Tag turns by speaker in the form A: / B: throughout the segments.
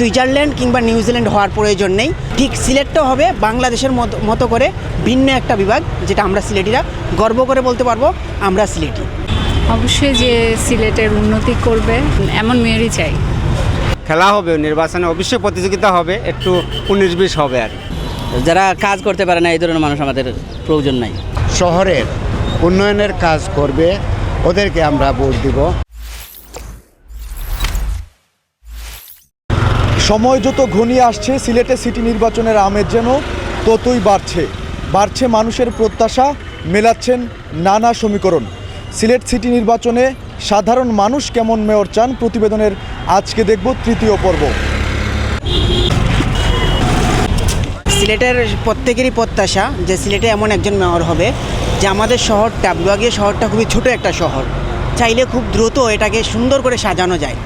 A: Switzerland কিংবা New Zealand হওয়ার প্রয়োজন নেই। ঠিক সিলেটটা হবে বাংলাদেশের মতো করে ভিন্ন একটা বিভাগ, যেটা আমরা সিলেটিরা গর্ব করে বলতে পারবো আমরা সিলেটি।
B: অবশ্যই যে সিলেটের উন্নতি করবে এমন মেয়রই চাই।
C: খেলা হবে, নির্বাচনে অবশ্যই প্রতিযোগিতা হবে, একটু 19-20 হবে আর
D: যারা কাজ করতে পারে না এই ধরনের মানুষ আমাদের প্রয়োজন নাই।
E: শহরের উন্নয়নের কাজ করবে ওদেরকে আমরা ভোট দিব।
F: সময় যত ঘনিয়ে আসছে সিলেটে সিটি নির্বাচনের আমেজ যেন ততই বাড়ছে মানুষের প্রত্যাশা মেলাচ্ছেন নানা সমীকরণ। সিলেট সিটি নির্বাচনে সাধারণ মানুষ কেমন মেয়র চান প্রতিবেদনের আজকে দেখব তৃতীয় পর্ব।
A: সিলেটের প্রত্যেকেরই প্রত্যাশা যে সিলেটে এমন একজন মেয়র হবে যে আমাদের শহরটা, বিভাগীয় শহরটা খুবই ছোট একটা শহর, চাইলে খুব দ্রুত এটাকে সুন্দর করে সাজানো যায়।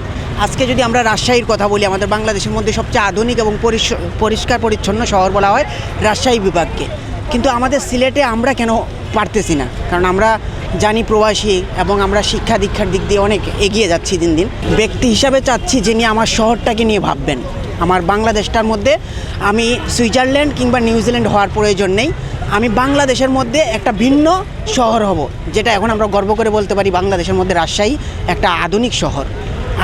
A: আজকে যদি আমরা রাজশাহীর কথা বলি, আমাদের বাংলাদেশের মধ্যে সবচেয়ে আধুনিক এবং পরিষ্কার পরিচ্ছন্ন শহর বলা হয় রাজশাহী বিভাগকে, কিন্তু আমাদের সিলেটে আমরা কেন পারতেছি না? কারণ আমরা জানি প্রবাসী এবং আমরা শিক্ষা দীক্ষার দিক দিয়ে অনেক এগিয়ে যাচ্ছি দিন দিন। ব্যক্তি হিসাবে চাচ্ছি যিনি আমার শহরটাকে নিয়ে ভাববেন। আমার বাংলাদেশটার মধ্যে আমি সুইজারল্যান্ড কিংবা নিউজিল্যান্ড হওয়ার প্রয়োজন নেই, আমি বাংলাদেশের মধ্যে একটা ভিন্ন শহর হব, যেটা এখন আমরা গর্ব করে বলতে পারি বাংলাদেশের মধ্যে রাজশাহী একটা আধুনিক শহর,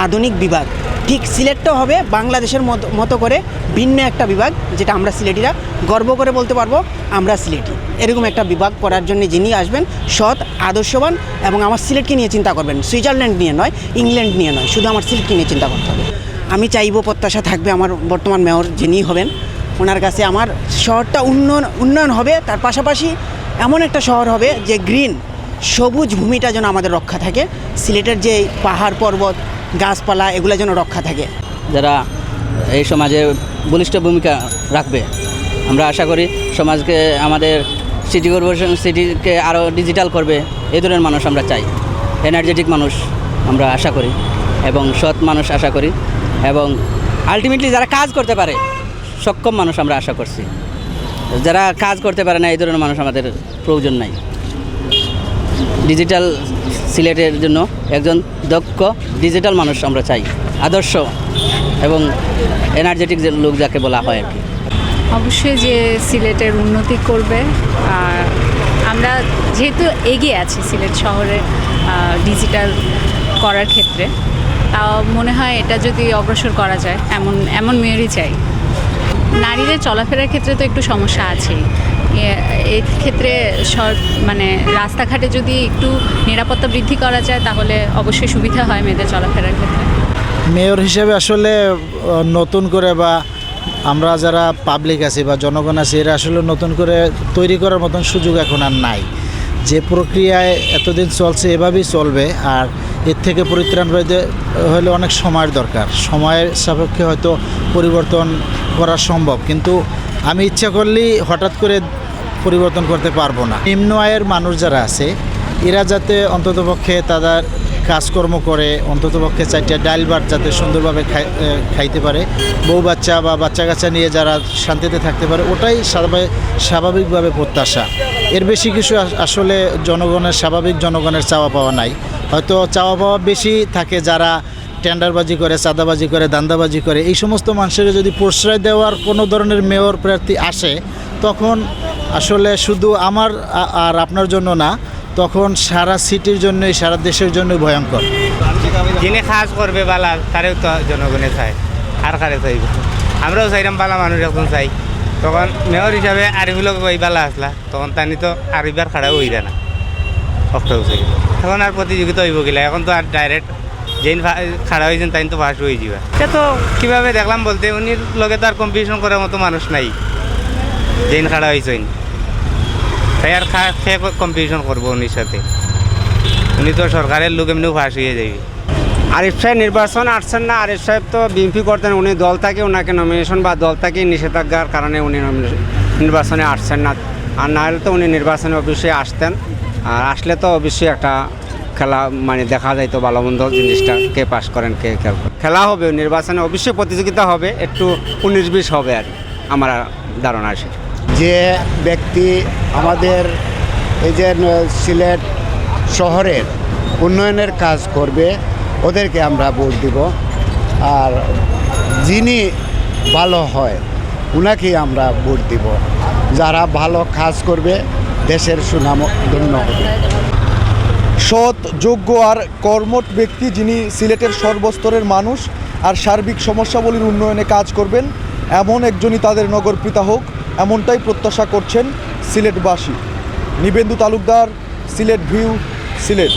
A: আধুনিক বিভাগ। ঠিক সিলেটটা হবে বাংলাদেশের মতো করে ভিন্ন একটা বিভাগ, যেটা আমরা সিলেটিরা গর্ব করে বলতে পারবো আমরা সিলেটি। এরকম একটা বিভাগ করার জন্য যিনি আসবেন সৎ, আদর্শবান এবং আমার সিলেটকে নিয়ে চিন্তা করবেন, সুইজারল্যান্ড নিয়ে নয়, ইংল্যান্ড নিয়ে নয়, শুধু আমার সিলেটকে নিয়ে চিন্তা করতে হবে। আমি চাইবো, প্রত্যাশা থাকবে আমার বর্তমান মেয়র যিনি হবেন ওনার কাছে আমার শহরটা উন্নয়ন হবে, তার পাশাপাশি এমন একটা শহর হবে যে গ্রিন, সবুজ ভূমিটা যেন আমাদের রক্ষা থাকে, সিলেটের যে পাহাড় পর্বত গাছপালা এগুলো যেন রক্ষা থাকে।
D: যারা এই সমাজে বলিষ্ঠ ভূমিকা রাখবে, আমরা আশা করি সমাজকে, আমাদের সিটি কর্পোরেশন সিটিকে আরও ডিজিটাল করবে, এই ধরনের মানুষ আমরা চাই। এনার্জেটিক মানুষ আমরা আশা করি এবং সৎ মানুষ আশা করি, এবং আলটিমেটলি যারা কাজ করতে পারে সক্ষম মানুষ আমরা আশা করছি। যারা কাজ করতে পারে না এই ধরনের মানুষ আমাদের প্রয়োজন নাই। ডিজিটাল সিলেটের জন্য একজন দক্ষ ডিজিটাল মানুষ আমরা চাই, আদর্শ এবং এনার্জেটিক যে লোক যাকে বলা হয় আর কি।
B: অবশ্যই যে সিলেটের উন্নতি করবে। আর আমরা যেহেতু এগিয়ে আছি সিলেট শহরে ডিজিটাল করার ক্ষেত্রে, তাও মনে হয় এটা যদি অগ্রসর করা যায় এমন মেয়রই চাই। নারীদের চলাফেরার ক্ষেত্রে তো একটু সমস্যা আছেই, এই ক্ষেত্রে মানে রাস্তাঘাটে যদি একটু নিরাপত্তা বৃদ্ধি করা যায় তাহলে অবশ্যই সুবিধা হয় মেয়েদের চলাফেরার ক্ষেত্রে।
G: মেয়র হিসেবে আসলে নতুন করে বা আমরা যারা পাবলিক আছি বা জনগণ আছি, এরা আসলে নতুন করে তৈরি করার মতন সুযোগ এখন আর নাই। যে প্রক্রিয়ায় এতদিন চলছে এভাবেই চলবে, আর এর থেকে পরিত্রাণ পেতে হলে অনেক সময়ের দরকার। সময়ের সাপেক্ষে হয়তো পরিবর্তন করা সম্ভব, কিন্তু আমি ইচ্ছা করলেই হঠাৎ করে পরিবর্তন করতে পারবো না। নিম্ন আয়ের মানুষ যারা আছে এরা যাতে অন্ততপক্ষে তাদের কাজকর্ম করে অন্ততপক্ষে 4টা ডাল ভাত যাতে সুন্দরভাবে খাইতে পারে, বউ বাচ্চা বা বাচ্চা কাচ্চা নিয়ে যারা শান্তিতে থাকতে পারে, ওটাই স্বাভাবিকভাবে প্রত্যাশা। এর বেশি কিছু আসলে স্বাভাবিক জনগণের চাওয়া পাওয়া নাই। হয়তো চাওয়া পাওয়া বেশি থাকে যারা টেন্ডারবাজি করে, চাঁদাবাজি করে, দান্দাবাজি করে। এই সমস্ত মানুষের যদি প্রশ্রয় দেওয়ার কোনো ধরনের মেয়র প্রার্থী আসে, তখন আসলে শুধু আমার আর আপনার জন্য না, তখন সারা সিটির জন্যই, সারা দেশের জন্যই ভয়ঙ্কর।
C: যিনি কাজ করবে বালা তারেও তো জনগণে চায়, আর কারে চাইব? আমরাও চাইলাম বালা মানুষ এখন চাই। তখন মেয়র হিসাবে আরিফুলক ওই বালা আসলা, তখন তানি তো আরিফবার খাড়াও হইরা না, অক্টাও চাই। এখন আর প্রতিযোগিতা হইব গেলে, এখন তো আর ডাইরেক্ট যেই খাড়া হয়েছেন তাই তো ফার্স্ট হয়ে যাবে। সে তো কীভাবে দেখলাম বলতে, উনির লগে তো আর কম্পিটিশন করার মতো মানুষ নাই, যেই খাড়া হয়েছেন তাই আর সে কম্পিটিশন করবো উনির সাথে। উনি তো সরকারের লোক এমনিও ফাঁস হয়ে যাবে।
H: আরিফ সাহেব নির্বাচন আসছেন না। আরিফ সাহেব তো বিএনপি করতেন, উনি দল থেকে ওনাকে নমিনেশন বা দল থেকে নিষেধাজ্ঞার কারণে উনি নির্বাচনে আসছেন না। আর না হলে তো উনি নির্বাচনে অবশ্যই আসতেন, আর আসলে তো অবশ্যই একটা খেলা মানে দেখা যায় তো ভালো মন্দ জিনিসটা, কে পাস করেন কে খেলা হবে। নির্বাচনে অবশ্যই প্রতিযোগিতা হবে, একটু 19-20 হবে আর আমার ধারণা আছে।
E: যে ব্যক্তি আমাদের এই যে সিলেট শহরের উন্নয়নের কাজ করবে ওদেরকে আমরা ভোট দিব। আর যিনি ভালো হয় উনাকেই আমরা ভোট দিব। যারা ভালো কাজ করবে দেশের সুনাম ধন্য হবে।
F: সৎ, যোগ্য আর কর্মঠ ব্যক্তি যিনি সিলেটের সর্বস্তরের মানুষ আর সার্বিক সমস্যাবলীর উন্নয়নে কাজ করবেন, এমন একজনই তাদের নগর পিতা হোক, এমনটাই প্রত্যাশা করছেন সিলেটবাসী। নিবেন্দু তালুকদার, সিলেট ভিউ, সিলেট।